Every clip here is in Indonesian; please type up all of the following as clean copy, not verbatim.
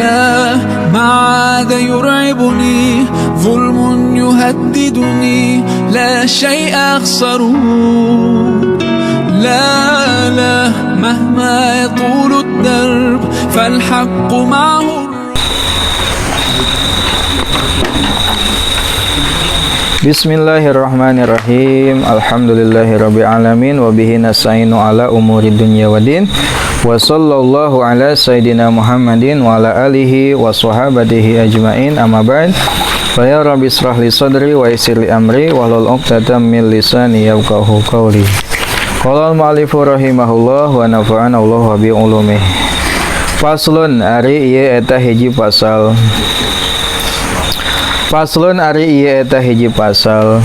لا ما عاد يرعبني ظلم يهددني لا شيء أخسره لا مهما يطول الدرب فالحق معه. Bismillahirrahmanirrahim. Alhamdulillahirabbil alamin wa bihi nasta'inu ala umuri dunya waddin. Wa sallallahu ala sayidina Muhammadin wa ala alihi wa sahabatihi ajmain. Amma ba'd. Fa ya rabbi israh li sadri wa yassir li amri wahlul 'uqdatam min lisani yafqahu qawli. Qala al-mu'allifu rahimahullah wa nafa'ana Allah bi ulumih. Faslun ari ieu eta hiji pasal. Faslun ari ieu eta hiji pasal.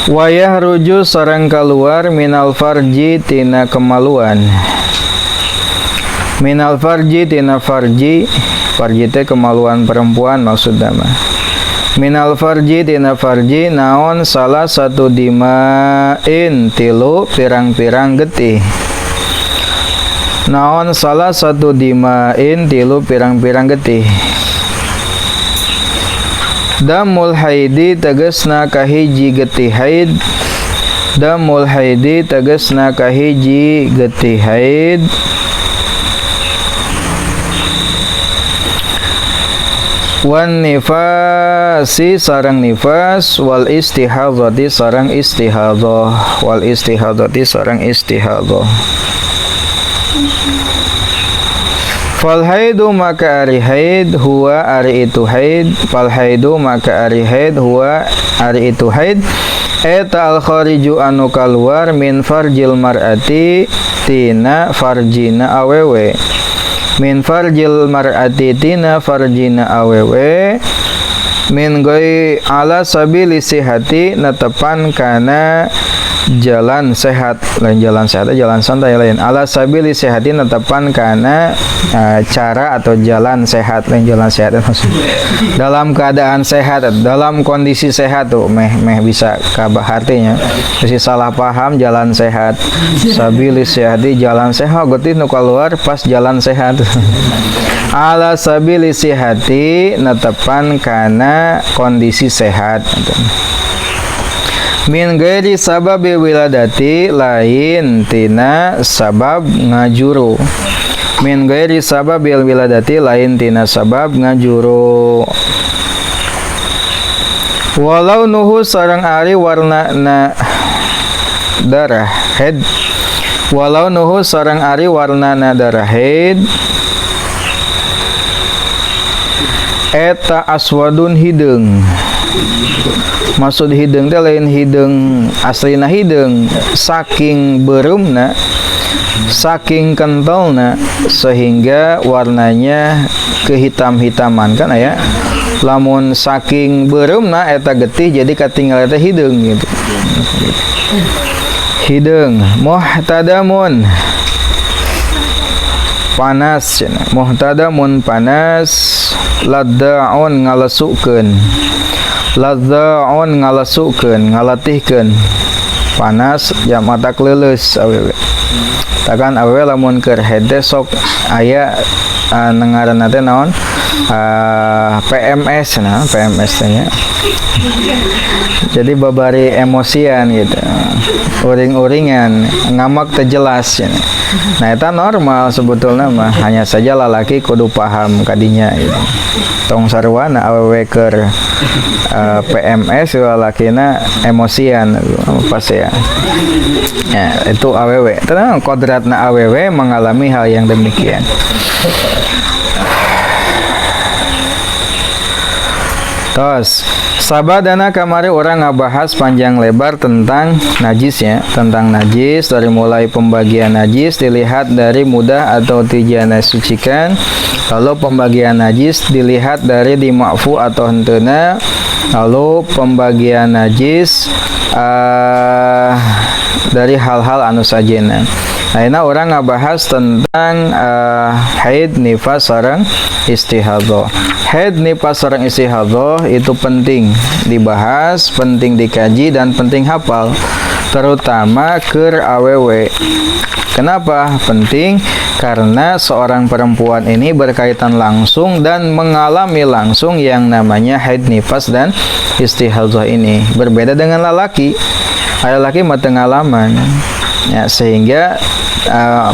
Wayah ruju sareng kaluar minal farji tina kemaluan. Minal farji tina farji teh kemaluan perempuan maksudna mah. Minal farji tina farji naon salah satu dimain tilu pirang-pirang getih. Naon salah satu dimain tilu pirang-pirang getih. Damul haidi tegesna kahiji getih haid. Damul haidi tegesna kahiji getih haid. Wan nifasi sarang nifas wal istihadati sarang istihadah. Wal istihadati sarang istihadah. Fal haidu maka ari haid huwa ari itu haid. Fal haidu maka ari haid huwa ari itu haid. Eta al khariju anu kaluar min farjil mar'ati tina farjina awewe. Min farjil mar'ati tina farjina awewe. Min goi ala sabili sihati natepan kana jalan sehat. Lain jalan sehat, jalan santai lain. Ala sabili sihati natepan kana cara atau jalan sehat. Lain jalan sehat maksudnya. Dalam keadaan sehat, dalam kondisi sehat tuh meh bisa kabah artinya. Masih salah paham jalan sehat. Sabili sihati jalan sehat getih nu keluar pas jalan sehat. Ala sabili sihati natepan kana kondisi sehat. Min gairi sababi wiladati lain tina sabab ngajuru. Min gairi sababil wiladati lain tina sabab ngajuru. Walau nuhu sarang ari warna na darah head. Walau nuhu sarang ari warna na darah head. Eta aswadun hideung. Maksud hideung teh lain hideung aslina hideung saking beurumna, saking kentalna sehingga warnanya kehitam-hitaman kan aya. Lamun saking beurumna eta getih jadi katinggal eta hideung gitu. Hideung muhtadamun panas cenah. Muhtadamun panas laddaun ngalesukeun. Ladzaun ngalasukeun ngalatihkeun panas jam mata leuleus awewe. Takan awewe lamun keur hede sok aya nengaranna teh naon PMS nah PMS teh nya. Jadi babari emosian gitu. Uring-uringan ngamak teu jelas ya. Nah eta normal sebetulna mah hanya saja lalaki kudu paham kadinya gitu. Tong sarwana awewe keur PMS lalakina emosian pas ya. Ya itu awewe. Tenang kodratna awewe mengalami hal yang demikian. Tos sabadana kamari orang ngabahas panjang lebar tentang najisnya, tentang najis dari mulai pembagian najis dilihat dari mudah atau tijana sucikan, lalu pembagian najis dilihat dari dima'fu atau henteu, lalu pembagian najis dari hal-hal anu sajena. Ayeuna orang ngabahas tentang haid, nifas sareng istihadah. Haid, nifas sareng istihadah itu penting dibahas, penting dikaji dan penting hafal. terutama keur awewe. Kenapa penting? Karena seorang perempuan ini berkaitan langsung dan mengalami langsung yang namanya haid, nifas, dan istihadzah ini. Berbeda dengan lelaki. Lelaki mah pengalaman, ya, sehingga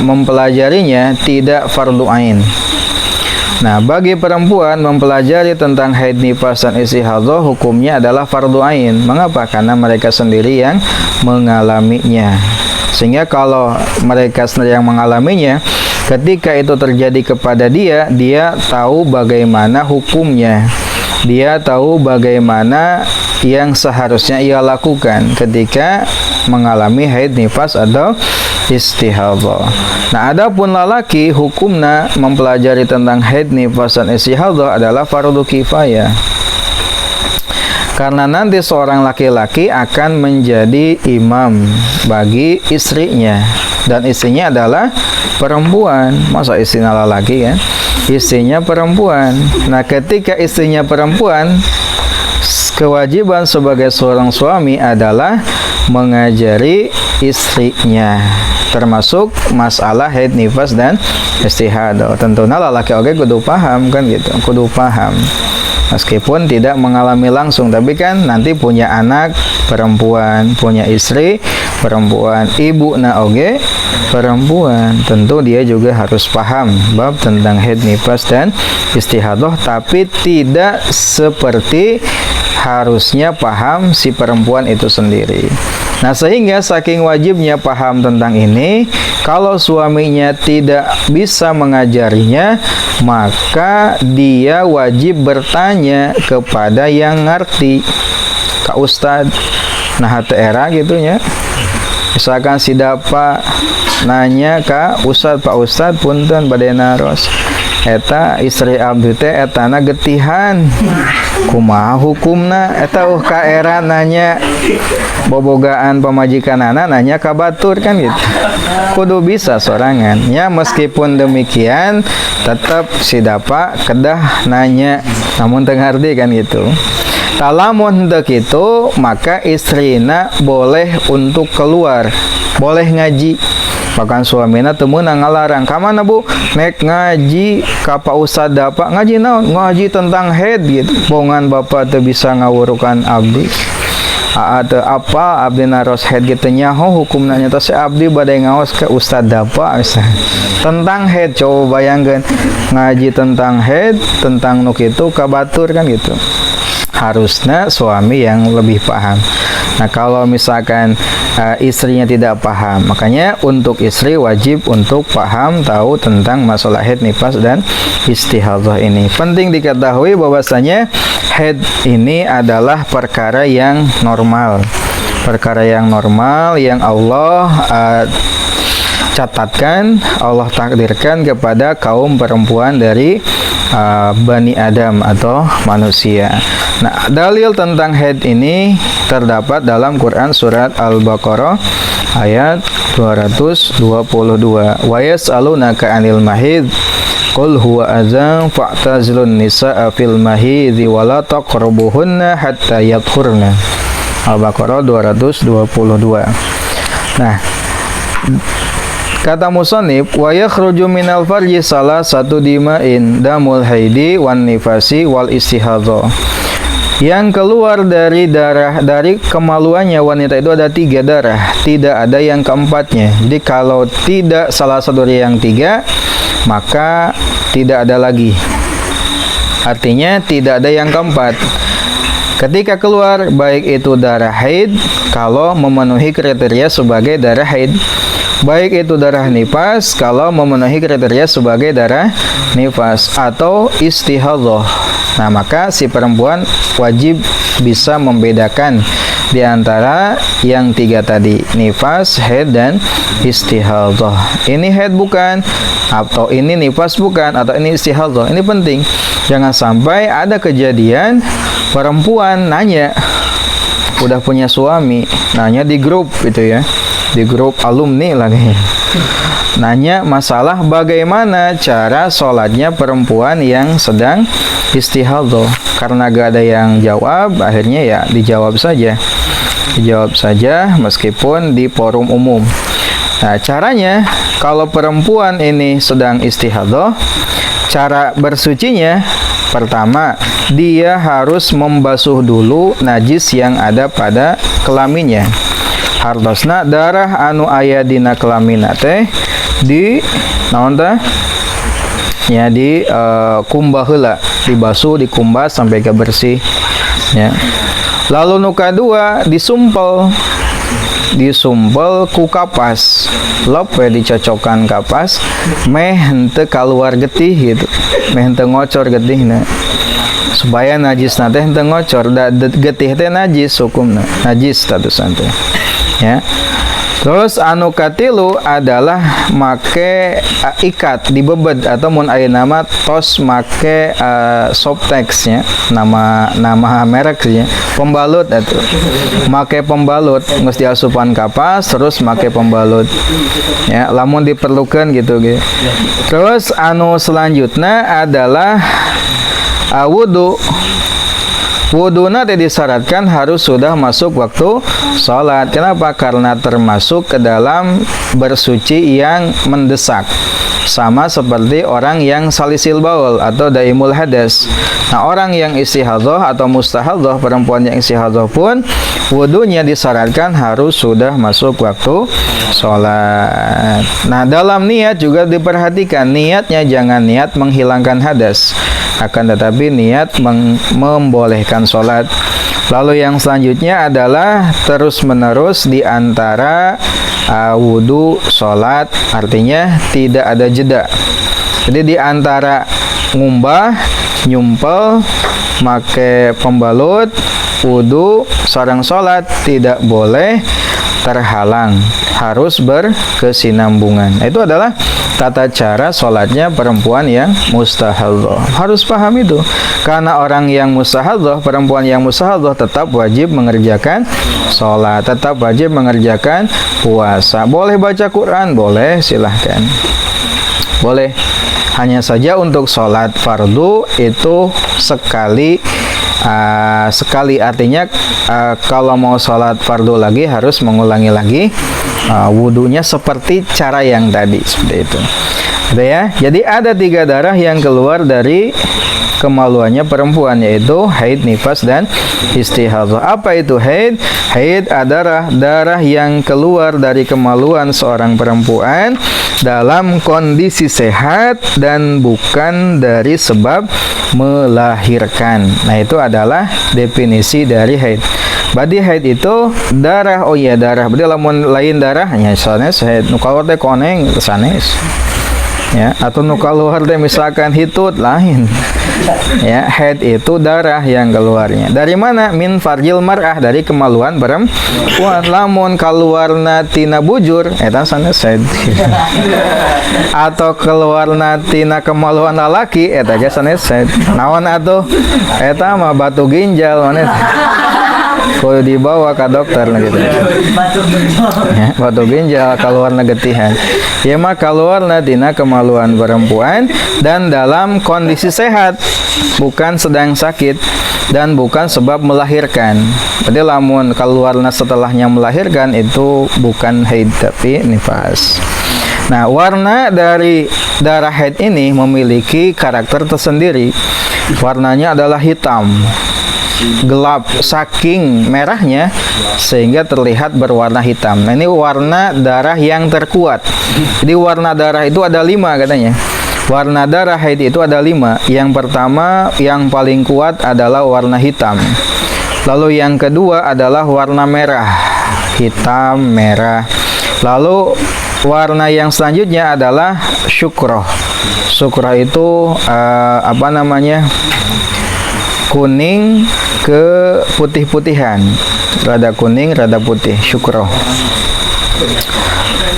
mempelajarinya tidak fardu ain. Nah, bagi perempuan mempelajari tentang haid, nifas, dan istihadzah hukumnya adalah fardu ain. Mengapa? Karena mereka sendiri yang mengalaminya. Sehingga kalau mereka sendiri yang mengalaminya, ketika itu terjadi kepada dia, dia tahu bagaimana hukumnya. Dia tahu bagaimana yang seharusnya ia lakukan ketika mengalami haid, nifas, atau istihadzah. Nah, adapun lelaki, hukumnya mempelajari tentang haid, nifas, dan istihadzah adalah fardu kifayah. Karena nanti seorang laki-laki akan menjadi imam bagi istrinya, dan istrinya adalah perempuan. Masa istrinya laki kan? Istrinya perempuan. Nah, ketika istrinya perempuan, kewajiban sebagai seorang suami adalah mengajari istrinya, termasuk masalah haid, nifas, dan istihadzah. Tentunya lelaki oke kudu paham kan gitu, kudu paham. Meskipun tidak mengalami langsung, tapi kan nanti punya anak perempuan, punya istri perempuan, ibu na oge perempuan, tentu dia juga harus paham bab tentang haid, nifas, dan istihadzah, tapi tidak seperti harusnya paham si perempuan itu sendiri. Nah, sehingga saking wajibnya paham tentang ini, kalau suaminya tidak bisa mengajarinya, maka dia wajib bertanya kepada yang ngerti, ke ustad. Nah, era gitu ya. Misalkan si Dapa nanya ke ustad, Pak Ustad punten bade naros, eta istri abdi teh etana getihan, kumaha hukumna? Eta ka era nanya bobogaan pamajikanana, nanya ka batur kan gitu. Kudu bisa sorangan. Ya, meskipun demikian tetap si Dapa kedah nanya, namun teu ngarti kan gitu. Talamun henteu kitu, maka istrina boleh untuk keluar, boleh ngaji. Bahkan suamina teu meunang ngalarang. Ka mana Bu? Nek ngaji ka Pak Ustad Dapa. Ngaji naon? Ngaji tentang haid gitu. Bongan Bapak teu bisa ngawurukan abdi. Atau apa abdi naros haid gitu nyaho hukumna nya teh abdi bade ngaos ke Ustad Dapa misalnya. Tentang haid, coba bayangkeun ngaji tentang haid, tentang nu kitu ka batur kan gitu. Harusnya suami yang lebih paham. Nah, kalau misalkan istrinya tidak paham, makanya untuk istri wajib untuk paham, tahu tentang masalah haid, nifas, dan istihadzah ini. Penting diketahui bahwasanya haid ini adalah perkara yang normal. Perkara yang normal yang Allah catatkan, Allah takdirkan kepada kaum perempuan dari Bani Adam atau manusia. Nah, dalil tentang haid ini terdapat dalam Quran surat Al-Baqarah ayat 222. Wa yas'alunaka 'anil mahid qul huwa adzan fa'tazilun nisaa fil mahid wa la taqrabuhunna hatta yatahurna. Al-Baqarah 222. Nah, kata musannif, wa yakhruju minal farji salah satu dima'in damul haidi wan nifasi wal istihadzah. Yang keluar dari darah, dari kemaluannya wanita itu ada 3 darah, tidak ada yang keempatnya. Jadi kalau tidak salah satu dari yang 3, maka tidak ada lagi. Artinya tidak ada yang keempat. Ketika keluar, baik itu darah haid, kalau memenuhi kriteria sebagai darah haid, baik itu darah nifas, kalau memenuhi kriteria sebagai darah nifas, atau istihadzah. Nah, maka si perempuan wajib bisa membedakan di antara yang 3 tadi, nifas, haid, dan istihadzah. Ini haid bukan, atau ini nifas bukan, atau ini istihadzah. Ini penting. Jangan sampai ada kejadian perempuan nanya, udah punya suami, nanya di grup gitu ya, di grup alumni lagi. Nanya masalah bagaimana cara sholatnya perempuan yang sedang istihadhah. Karena gak ada yang jawab, akhirnya ya dijawab saja. Dijawab saja meskipun di forum umum. Nah, caranya kalau perempuan ini sedang istihadhah, cara bersucinya pertama, dia harus membasuh dulu najis yang ada pada kelaminnya. Hartosna darah anu aya dina kelamina teh di naon teh? Ya di kumbah heula, dibasuh, dikumbah sampai ke bersih ya. Lalu nu kadua disumpel ku kapas, lop we dicocokkan kapas, meh henteu kaluar getih gitu, meh henteu ngocor getihna, supaya najis teh henteu ngocor, da getih teh najis hukumna, najis statusan teh ya. Terus anu katilu adalah make ikat dibebed atau mun aya nama tos make Softex nya, nama merek nya, pembalut atuh. Make pembalut geus diasupan kapas terus make pembalut. Ya, lamun diperlukan gitu ge. Terus anu selanjutnya adalah wudu. Wuduna disyaratkan harus sudah masuk waktu sholat. Kenapa? Karena termasuk ke dalam bersuci yang mendesak. Sama seperti orang yang salisil baul atau daimul hadas. Nah, orang yang istihadhah atau mustahadhah, perempuan yang istihadhah pun wudunya disyaratkan harus sudah masuk waktu sholat. Nah, dalam niat juga diperhatikan, niatnya jangan niat menghilangkan hadas, akan tetapi niat membolehkan sholat. Lalu yang selanjutnya adalah terus-menerus di antara wudu sholat, artinya tidak ada jeda. Jadi di antara ngumbah, nyumpel, make pembalut, wudu, sareng sholat tidak boleh terhalang, harus berkesinambungan. Itu adalah tata cara sholatnya perempuan yang mustahadhah. Harus paham itu, karena orang yang mustahadhah, perempuan yang mustahadhah tetap wajib mengerjakan sholat, tetap wajib mengerjakan puasa. Boleh baca Quran, boleh, silahkan, boleh. Hanya saja untuk sholat fardu itu sekali, artinya kalau mau sholat fardu lagi harus mengulangi lagi wudunya seperti cara yang tadi, seperti itu. Ada ya. Jadi ada 3 darah yang keluar dari kemaluannya perempuan, yaitu haid, nifas, dan istihadhah. Apa itu haid? Haid adalah darah yang keluar dari kemaluan seorang perempuan dalam kondisi sehat dan bukan dari sebab melahirkan. Nah, itu adalah definisi dari haid. Berarti haid itu darah, oh iya darah. Berarti lamun lain darahnya sanes haid, nu kaluar teh koneng sanes. Ya, atau nu kaluar teh misalkan hitut lain. Ya, haid itu darah yang keluarnya. Dari mana? Min farjil mar'ah, dari kemaluan perempuan. Lamun kaluarna tina bujur, eta sanes haid. Atau keluarna tina kemaluan lalaki, eta ge sanes haid. Naon atuh? Eta mah batu ginjal maneh. Kalau dibawa ke dokter gitu. Ya, batu ginjal keluar negetihan. Ya mah keluar tina kemaluan perempuan dan dalam kondisi sehat, bukan sedang sakit dan bukan sebab melahirkan. Berarti lamun keluarna setelahnya melahirkan itu bukan haid tapi nifas. Nah, warna dari darah haid ini memiliki karakter tersendiri. Warnanya adalah hitam, gelap, saking merahnya sehingga terlihat berwarna hitam. Nah, ini warna darah yang terkuat. Jadi warna darah itu ada 5 katanya. Warna darah haid itu ada 5. Yang pertama, yang paling kuat adalah warna hitam. Lalu yang kedua adalah warna merah, hitam, merah. Lalu warna yang selanjutnya adalah syukroh. Syukroh itu kuning ke putih-putihan, rada kuning, rada putih, syukroh.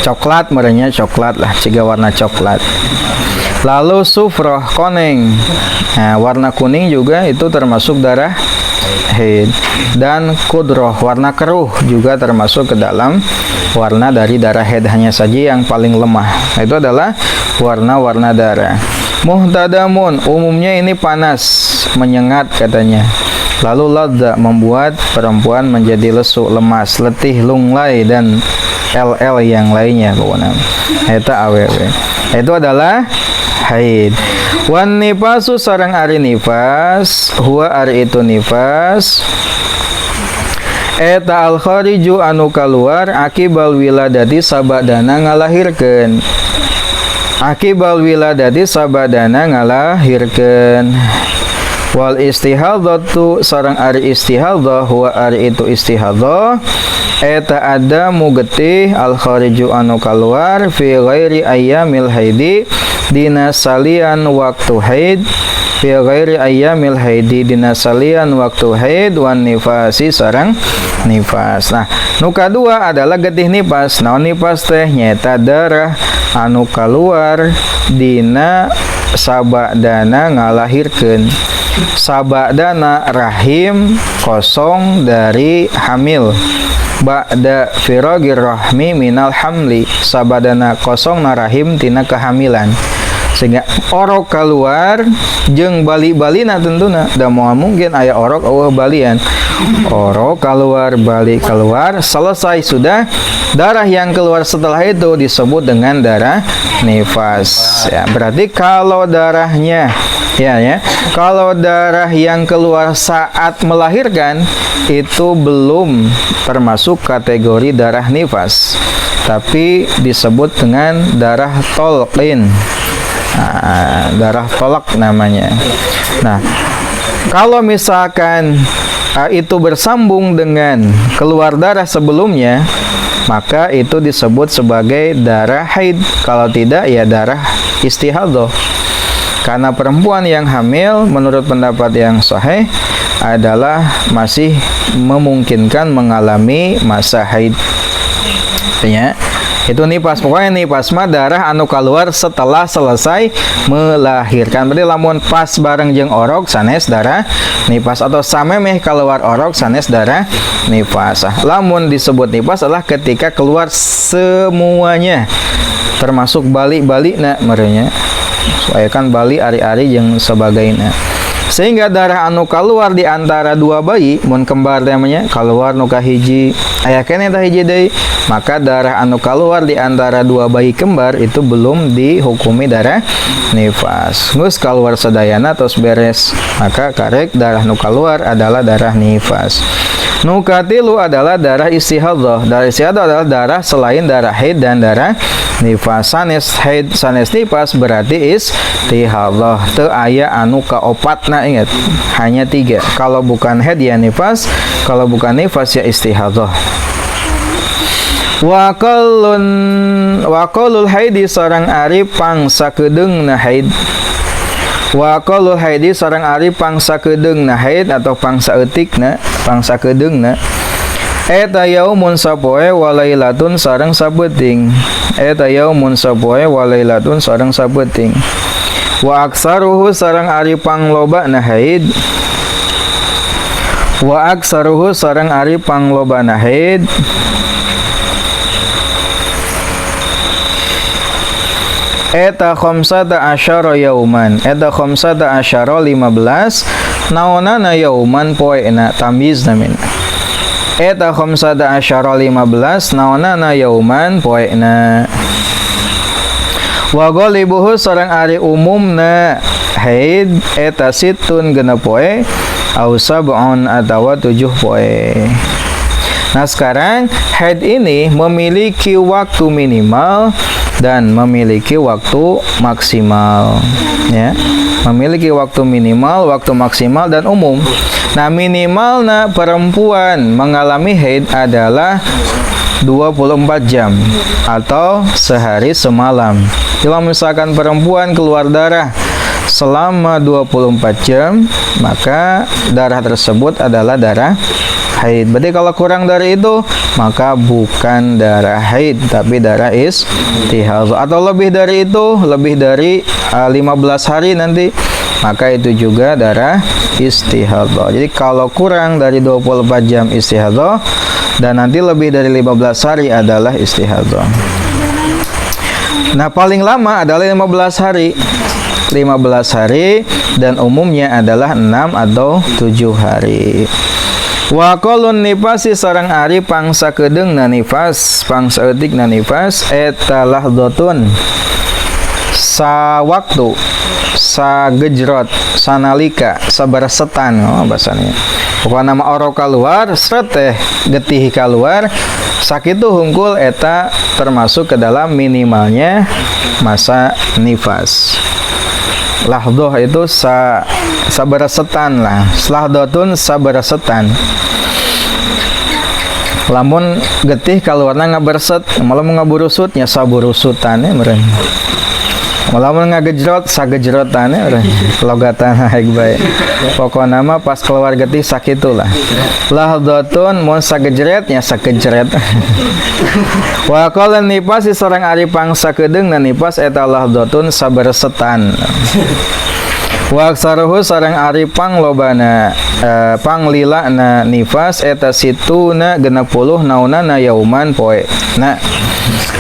Coklat, merenya coklat lah, ciga warna coklat. Lalu sufroh, koneng. Nah, warna kuning juga itu termasuk darah haid. Dan kudroh, warna keruh juga termasuk ke dalam warna dari darah haid, hanya saja yang paling lemah itu adalah warna-warna darah. Muhtadamun, umumnya ini panas, menyengat katanya. Lalu ladza, membuat perempuan menjadi lesu, lemas, letih, lunglai, dan LL yang lainnya pokoknya. Eta awewe. Itu adalah haid. Wan nifasu sareng ari nifas, huwa ari itu nifas. Eta al khariju anu kaluar akibal wiladati sabadana ngalahirkeun. Akibal wiladati sabadana ngalahirkeun. Wal istihadatu sareng ari istihadha huwa ari itu istihadha eta adamu getih al khariju anu kaluar fi ghairi ayyamil haidi dina salian waktu haid, fi ghairi ayyamil haidi dina salian waktu haid, wan nifasi sareng nifas. Nah, nu kadua adalah getih nifas. Naon nifas teh? Nyata darah anu kaluar dina sabadana ngalahirkeun. Sabadana rahim kosong dari hamil. Ba'da firagir rahmi minal hamli, sabadana kosong na rahim tina kehamilan. Sehingga orok keluar jeung bali-balina tentuna da moal mungkin aya orok eueuh balian. Orok keluar, bali keluar, selesai sudah. Darah yang keluar setelah itu disebut dengan darah nifas. Ya, berarti kalau darahnya kalau darah yang keluar saat melahirkan itu belum termasuk kategori darah nifas, tapi disebut dengan darah tolqin. Darah tolak namanya. Nah, kalau misalkan itu bersambung dengan keluar darah sebelumnya, maka itu disebut sebagai darah haid. Kalau tidak, ya darah istihadhah. Karena perempuan yang hamil menurut pendapat yang sahih adalah masih memungkinkan mengalami masa haid. Ya. Itu nifas. Pokoknya nifas mah darah anu keluar setelah selesai melahirkan. Berarti lamun pas bareng jeung orok sanes darah nifas, atau samemeh keluar orok sanes darah nifas. Lamun disebut nifas adalah ketika keluar semuanya, termasuk bali-balina merenya. Soalnya kan bali ari-ari jeung sebagainya. Sehingga darah anu keluar di antara dua bayi, mun kembar namanya, keluar nu kahiji aya keneh tah hiji deui, maka darah anu keluar di antara dua bayi kembar itu belum dihukumi darah nifas. Geus keluar sadayana tos beres, maka karek darah nu keluar adalah darah nifas. Nu katilu adalah darah istihadhah. Darah istihadhah adalah darah selain darah haid dan darah nifas. Sanes haid sanes nifas berarti istihadhah. Teu aya anu kaopatna, ingat, hanya 3. Kalau bukan haid ya nifas, kalau bukan nifas ya istihadhah. Wa qalul haidi sareng ari pangsa kedeungna haid. Wa qalul haidi sareng ari pangsa kedeungna haid atau pangsa eutikna, pangsa kedeungna. Eta yaumun sapoe walailatun sareng sabeuting. Eta yaumun sapoe walailatun sareng sabeuting. Wa aksaruhu sareng ari panglobana haid. Wa aksaruhu sareng ari panglobana haid. Eta khamsata asyara yauman. Eta khamsata asyara 15. Naonana yauman poena tamyiz namin. Eta khamsata asyara 15. Naonana yauman poena. Wa ghalibuhu sareng ari umumna haid eta situn genep poe au sab'un atawa 7 poe. Nah, sekarang haid ini memiliki waktu minimal dan memiliki waktu maksimal, ya. Memiliki waktu minimal, waktu maksimal, dan umum. Nah, minimalnya perempuan mengalami haid adalah 24 jam atau sehari semalam. Kalau misalkan perempuan keluar darah selama 24 jam, maka darah tersebut adalah darah haid. Berarti kalau kurang dari itu, maka bukan darah haid, tapi darah istihadhah. Atau lebih dari itu, lebih dari 15 hari nanti, maka itu juga darah istihadhah. Jadi kalau kurang dari 24 jam istihadhah dan nanti lebih dari 15 hari adalah istihadhah. Nah, paling lama adalah 15 hari. 15 hari dan umumnya adalah 6 atau 7 hari. Wa qalun nifasi sareng ari pangsa kedeung na nifas, pangsa eutik na nifas eta lahdhatun sawaktu, sagejrot, sanalika, sabaresetan bahasanya. Pokokna nama oro keluar, sret teh getih keluar, sakitu hungkul eta termasuk ke dalam minimalnya masa nifas. Lahdoh itu sabaresetan lah. Lahdotun sabaresetan. Lamun getih kaluarna ngaberset, malah ngaburusutnya saburusutan meureun. Lamun ngagejrot sagejrotan meureun. Logatan haek bae. Pokona mah pas keluar getih sakitu lah. Lahdotun mun sagejretnya sakejret. Wa qala nifas sareng ari pangsa kedeung na nifas eta lahdotun sabaresetan. Wa aksaruhu sareng ari panglobana panglila na nifas eta situna 60 naunana yauman poena.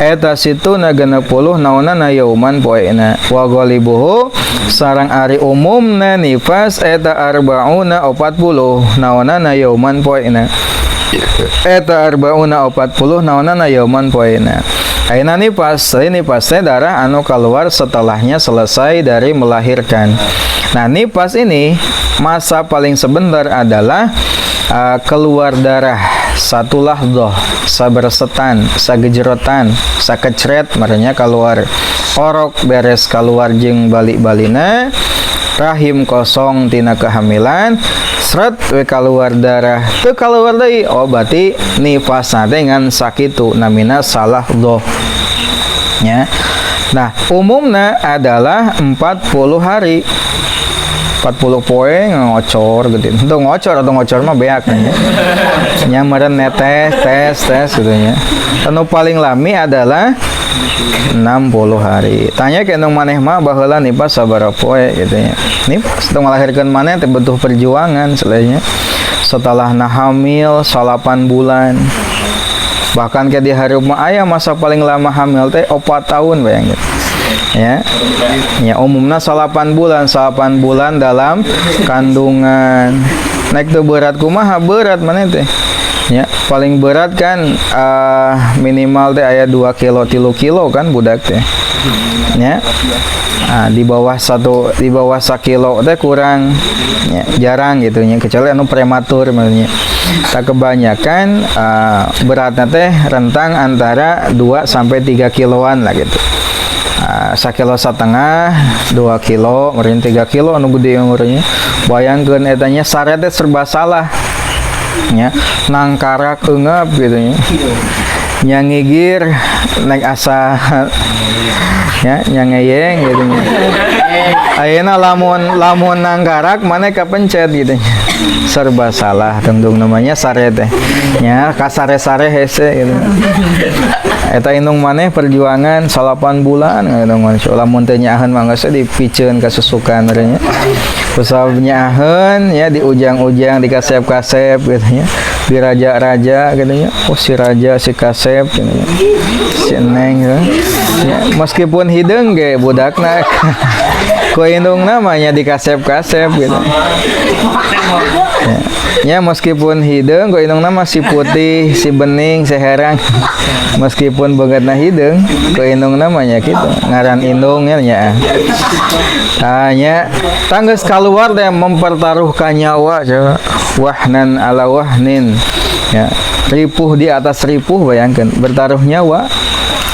Eta situna 60 naunana yauman poena. Wa ghalibuhu sareng ari umumna nifas eta arbauna 40 naunana yauman poena. Eta arbauna 40 naunana yauman poena. Ayeuna nifas teh darah anu keluar setelahnya selesai dari melahirkan. Nah, nifas ini masa paling sebentar adalah keluar darah satu lahdoh, sabersetan, sagejrotan, sakecret, maranya keluar orok beres keluar jeung balik-balina, rahim kosong tina kehamilan, seret we keluar darah teu keluar deui, oh berarti nifasna teh ngan sakitu namina salahdoh nya. Nah, umumna adalah 40 hari. 40 poe ngocor gitu. Untuk ngocor atau ngocor mah beak nya. Nya meureun tes gitu nya. Anu paling lami adalah 60 hari. Tanya ke anu maneh mah baheula nifas sabaraha poe gitu nya. Nifas teu ngalahirkeun maneh teh butuh perjuangan selenya. Setelah hamil 8 bulan. Bahkan ke di hareup mah aya masa paling lama hamil teh 4 tahun bayangkeun. Ya umumnya 8 bulan dalam kandungan. Naik tuh berat kumaha berat mana teh ya paling berat kan minimal teh aya 2 kilo 3 kilo kan budak teh ya. Di bawah 1 kilo teh kurang ya, jarang gitu nya kecuali anu prematur maksudnya. Tak kebanyakan beratnya teh rentang antara 2 sampai 3 kiloan lah gitu. 1,5 kilo 2 kilo meureun 3 kilo anu gede umurnya. Bayangkeun etanya sare teh serba salah nya, nangkarak eungap gitu nya. Nya ngigir naik asa ya nya ngeyeng gitu nya. Ayeuna lamun nangkarak maneh kapencet gitu nya. Serba salah tengdung namanya sare teh nya ka sare-sare hese gitu. Eta indung maneh perjuangan 8 bulan indung maneh lamun teu nyaaheun mah geus dipikeun ka susukan nya. Usah nyaaheun ya di ujang-ujang dikasep-kasep gitu nya. Di raja-raja gitu nya. Oh si raja si kasep gitu nya. Si neng gitu. Ya, meskipun hideung ge budakna ku indung namanya dikasep-kasep gitu. Ya meskipun hideung ku indungna masih putih, si bening, si herang. Meskipun bogatna hideung, ku indung namanya gitu. Ngaran indungnya nya. Hanya tanggeus kaluar teh mempertaruhkan nyawa coba. Wahnan ala wahnin. Ya, ripuh di atas ripuh bayangkan, bertaruh nyawa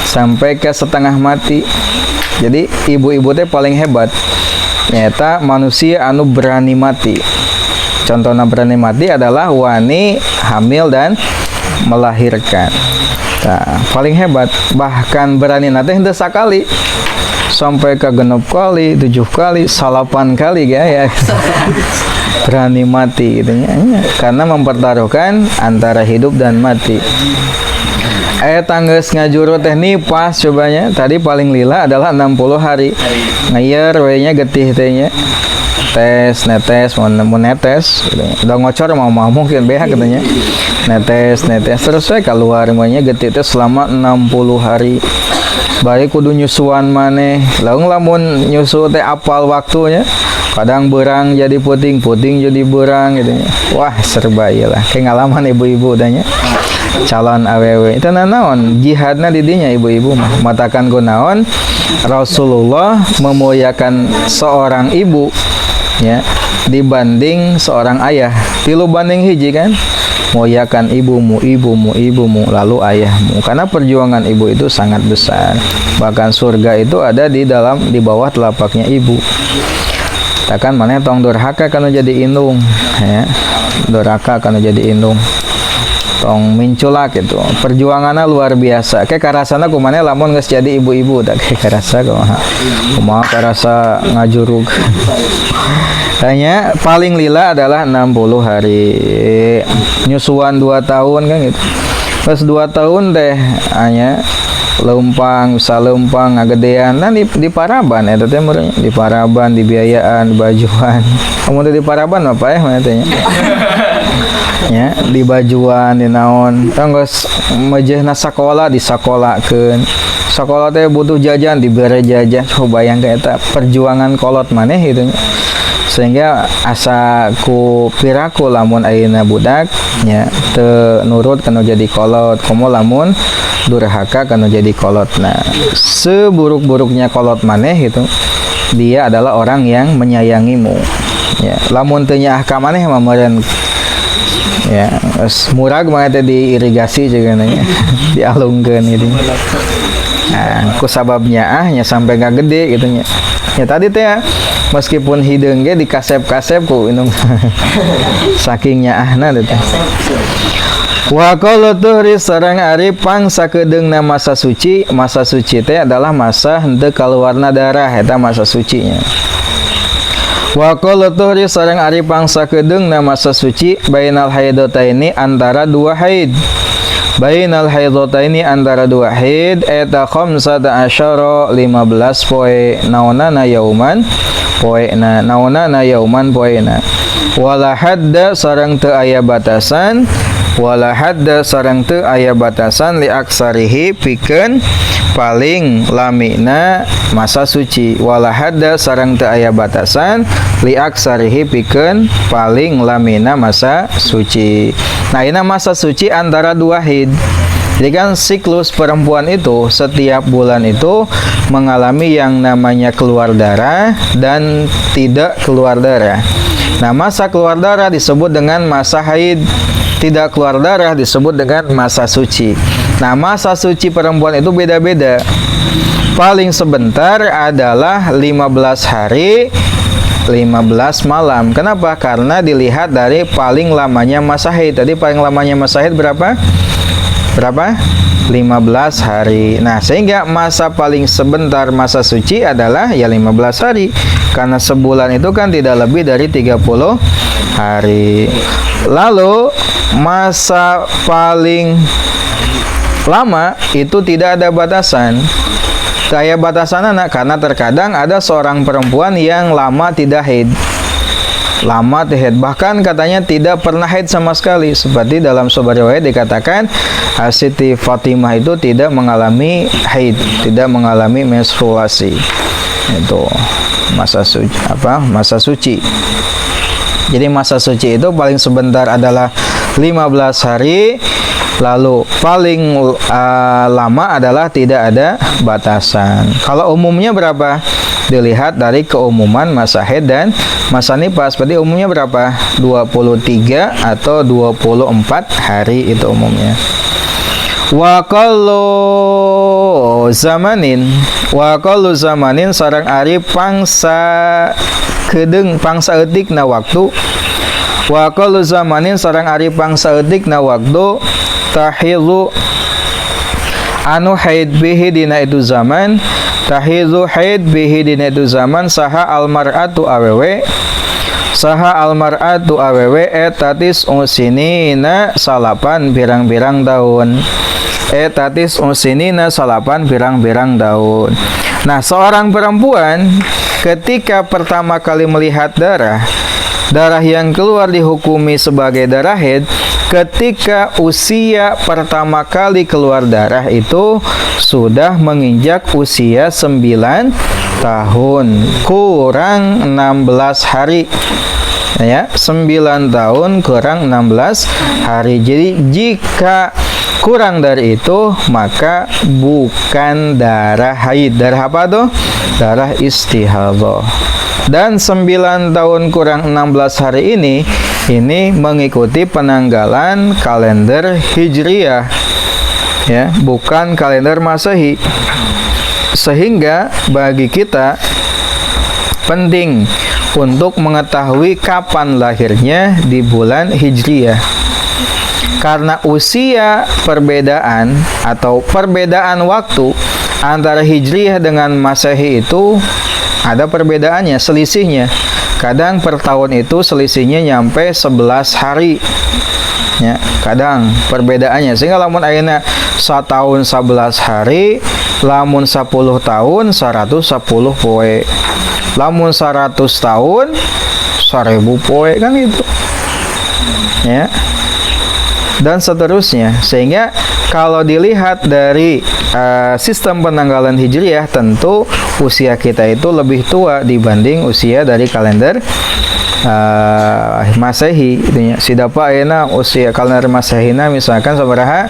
sampai ke setengah mati. Jadi ibu-ibu teh paling hebat. Nyata manusia anu berani mati. Contohnya berani mati adalah wani hamil dan melahirkan. Nah, paling hebat. Bahkan berani nate henteu sakali. Sampai ke 6 kali, 7 kali, 8 kali ya. Berani mati gitu ya. Karena mempertaruhkan antara hidup dan mati. Tanggeus ngajuru teh nipas cobanya. Tadi paling lila adalah 60 hari. Ngayeur we nya getih teh nya. Tes netes mau netes udah ngocor mau mungkin beha katanya. Netes terus we keluar nya getih teh selama 60 hari. Bari kudu nyusuan maneh. Lamun nyusu teh apal waktunya. Kadang berang jadi puting jadi berang gitu. Wah, serba iyalah. Kayak ngalaman ibu-ibu udahnya. Calon awewe. Itu naon? Jihadna di dinya ibu-ibu mah. Matakan kunaon? Rasulullah memuliakan seorang ibu ya dibanding seorang ayah. 3 banding 1 kan? Muliakan ibumu lalu ayahmu. Karena perjuangan ibu itu sangat besar. Bahkan surga itu ada di bawah telapaknya ibu. Takkan mana tong durhaka kana jadi indung ya. Durhaka kana jadi indung. Tong minculak itu. Perjuangannya luar biasa. Kayak karasana kumaneh lamun geus jadi ibu-ibu tak kayak karasa kumaha karasa ngajurug. Tanya paling lila adalah 60 hari. Nyusuan 2 tahun kan gitu. Terus 2 tahun teh hanya lempang, bisa lempang ngagedean. Nah di Paraban eta teh meureun di Paraban, di biayaan, bajuan. Kamu teh di Paraban apa ya mana teh nya? Ya, di bajuan, di naon. Tangos mejehna sakola disakolakeun. Sakola teh butuh jajan dibere jajan. Coba bayangkeun eta perjuangan kolot maneh gitu nya. Sehingga asa ku piraku lamun ayeuna budak nya teu nurut kana jadi kolot, komo lamun durhaka kana jadi kolot. Nah, seburuk-buruknya kolot maneh itu dia adalah orang yang menyayangimu. Ya, lamun teu nyaah ka maneh mah meureun ya, murag mah teh diirigasi juga nanya, dialungkeun gitu. Nah, ku sabab nyaah nya sampai gak gede gitu nya. Ya tadi teh ya, meskipun hideung ge dikasep-kasep ku inung saking nyaahna teh. Wa qala tuhri sareng ari pangsakedeungna masa suci teh adalah masa henteu kaluarna darah eta masa sucinya. Wa qala tuhri sareng ari pangsakedeungna masa suci bainal haidataini antara 2 haid. Bainal haidataini antara 2 haid eta 15 poe naonana yauman poena naonana yauman poena. Wala hadda sareng teu aya batasan li aksarihi pikeun paling lamina masa suci. Wala hadda sareng teu aya batasan li aksarihi pikeun paling lamina masa suci. Nah, ini masa suci antara 2 haid. Jadi kan siklus perempuan itu setiap bulan itu mengalami yang namanya keluar darah dan tidak keluar darah. Nah, masa keluar darah disebut dengan masa haid. Tidak keluar darah disebut dengan masa suci. Nah, masa suci perempuan itu beda-beda. Paling sebentar adalah 15 hari 15 malam. Kenapa? Karena dilihat dari paling lamanya masa haid. Tadi paling lamanya masa haid berapa? 15 hari. Nah, sehingga masa paling sebentar masa suci adalah ya 15 hari. Karena sebulan itu kan tidak lebih dari 30 hari. Lalu masa paling lama itu tidak ada batasan. Kayak batasan anak, karena terkadang ada seorang perempuan yang lama tidak haid. Lama tidak haid, bahkan katanya tidak pernah haid sama sekali. Seperti dalam sebuah riwayat dikatakan Siti Fatimah itu tidak mengalami haid, tidak mengalami menstruasi. Itu masa suci masa suci. Jadi masa suci itu paling sebentar adalah 15 hari. Lalu paling lama adalah tidak ada batasan. Kalau umumnya berapa? Dilihat dari keumuman masa haid dan masa nifas. Berarti umumnya berapa? 23 atau 24 hari itu umumnya. Wa qallu zamanin sareng ari pangsa eutikna waktu. Wa qallu zamanin sareng ari pangsa eutikna waktu tahilu anu haid bihi dina itu zaman tahizu haid bihi dina itu zaman saha almar'atu awewe etatis usinina salapan birang-birang tahun. Etatis usinina salapan birang-birang tahun. Nah, seorang perempuan ketika pertama kali melihat darah yang keluar dihukumi sebagai darah haid ketika usia pertama kali keluar darah itu sudah menginjak usia 9 tahun kurang 16 hari. Ya, 9 tahun kurang 16 hari. Jadi jika kurang dari itu maka bukan darah haid. Darah apa tuh? Darah istihadhah. Dan 9 tahun kurang 16 hari ini mengikuti penanggalan kalender Hijriyah, ya, bukan kalender Masehi. Sehingga bagi kita penting untuk mengetahui kapan lahirnya di bulan Hijriyah. Karena usia perbedaan atau perbedaan waktu antara Hijriyah dengan Masehi itu ada perbedaannya, selisihnya. Kadang per tahun itu selisihnya nyampe 11 hari. Ya, kadang perbedaannya. Sehingga lamun ayeuna 1 tahun 11 hari, lamun 10 tahun 110 poe. Lamun 100 tahun 1000 poe, kan itu. Ya. Dan seterusnya. Sehingga kalau dilihat dari sistem penanggalan Hijriyah, tentu usia kita itu lebih tua dibanding usia dari kalender Masehi. Sidapa ayeuna usia kalender Masehina misalkan sabaraha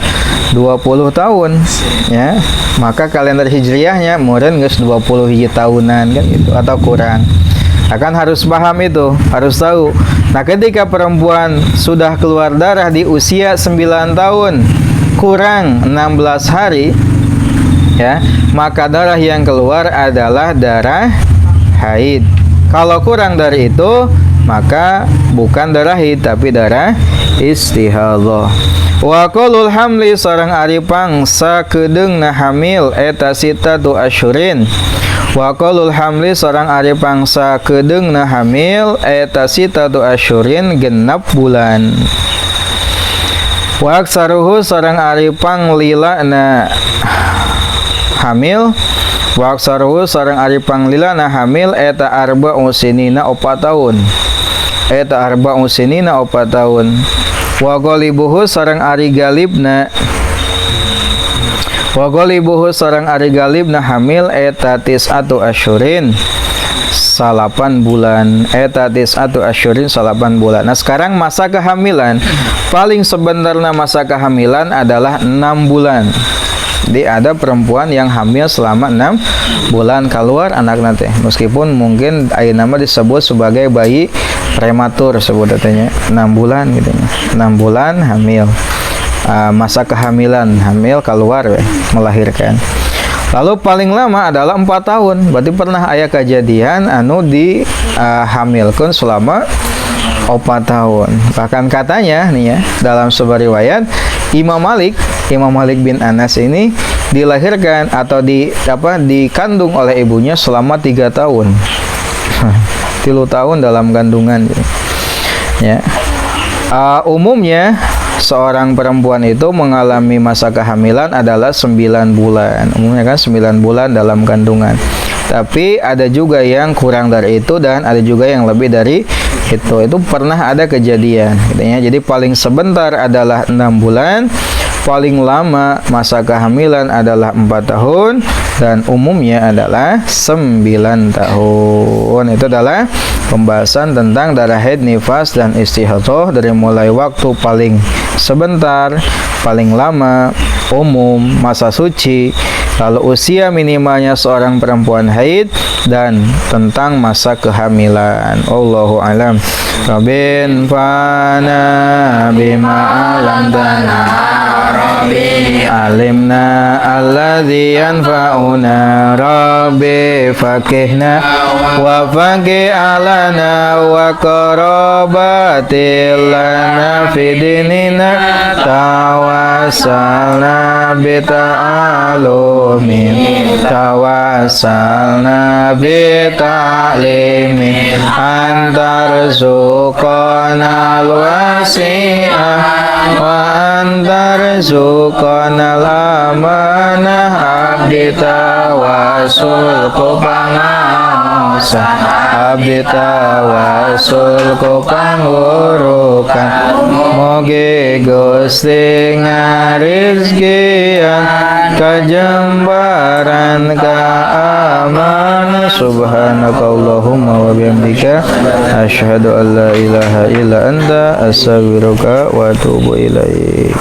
20 tahun, ya, maka kalender Hijriyahnya meureun geus 21 tahunan kan gitu atau kurang. Akan harus paham itu, harus tahu. Nah, ketika perempuan sudah keluar darah di usia 9 tahun kurang 16 hari, ya, maka darah yang keluar adalah darah haid. Kalau kurang dari itu, maka bukan darah haid tapi darah istihadhah. Wa qulul hamli sareng ari pangsa kedeungna hamil eta sitatu asyurin. Wa qulul hamli sareng ari pangsa kedeungna hamil eta sitatu asyurin genep bulan. Wa aksaruhu sareng ari panglilana hamil. Wa aksaruhu sareng ari panglilana hamil eta arba'u sinina 4 tahun. Eta arba'u sinina 4 tahun. Wa ghalibuhu sareng ari galibna hamil eta tis'atu asyurin 8 bulan. Eta tis'atu asyurin 8 bulan. Nah, sekarang masa kehamilan paling sebenarnya masa kehamilan adalah 6 bulan. Jadi ada perempuan yang hamil selama 6 bulan keluar anak nanti, meskipun mungkin ayeuna nama disebut sebagai bayi prematur sebutannya 6 bulan gitu ya. 6 bulan hamil. Masa kehamilan hamil keluar melahirkan. Lalu paling lama adalah 4 tahun. Berarti pernah aya kejadian anu dihamilkan selama 4 tahun. Bahkan katanya nih ya, dalam sebuah riwayat Imam Malik bin Anas ini dilahirkan atau dikandung oleh ibunya selama 3 tahun. 3 tahun dalam kandungan. Ya. Umumnya seorang perempuan itu mengalami masa kehamilan adalah 9 bulan. Umumnya kan 9 bulan dalam kandungan. Tapi ada juga yang kurang dari itu dan ada juga yang lebih dari itu. Itu pernah ada kejadian gitu ya. Jadi paling sebentar adalah 6 bulan, paling lama masa kehamilan adalah 4 tahun dan umumnya adalah 9 tahun. Itu adalah pembahasan tentang darah haid, nifas dan istihadhah dari mulai waktu paling sebentar, paling lama, umum, masa suci, lalu usia minimalnya seorang perempuan haid dan tentang masa kehamilan. Allahu a'lam. Rabbin fana bima alamtana Alimna alladhi yanfa'una Rabbi fakihna wa faqih alana wa qarabatil lana fidinina tawassalna bita'alumin tawassalna bita'limin antar zuqana al-wasi'ah wa antar zuqana al-amanah abdi tawasul ku pangaosa abdi tawasul ku pangurukan moge Gusti ngarizkian kajembaran keamanan subhanakallahumma wa bihamdika asyhadu an la ilaha illa anta astaghfiruka wa atubu ilaik.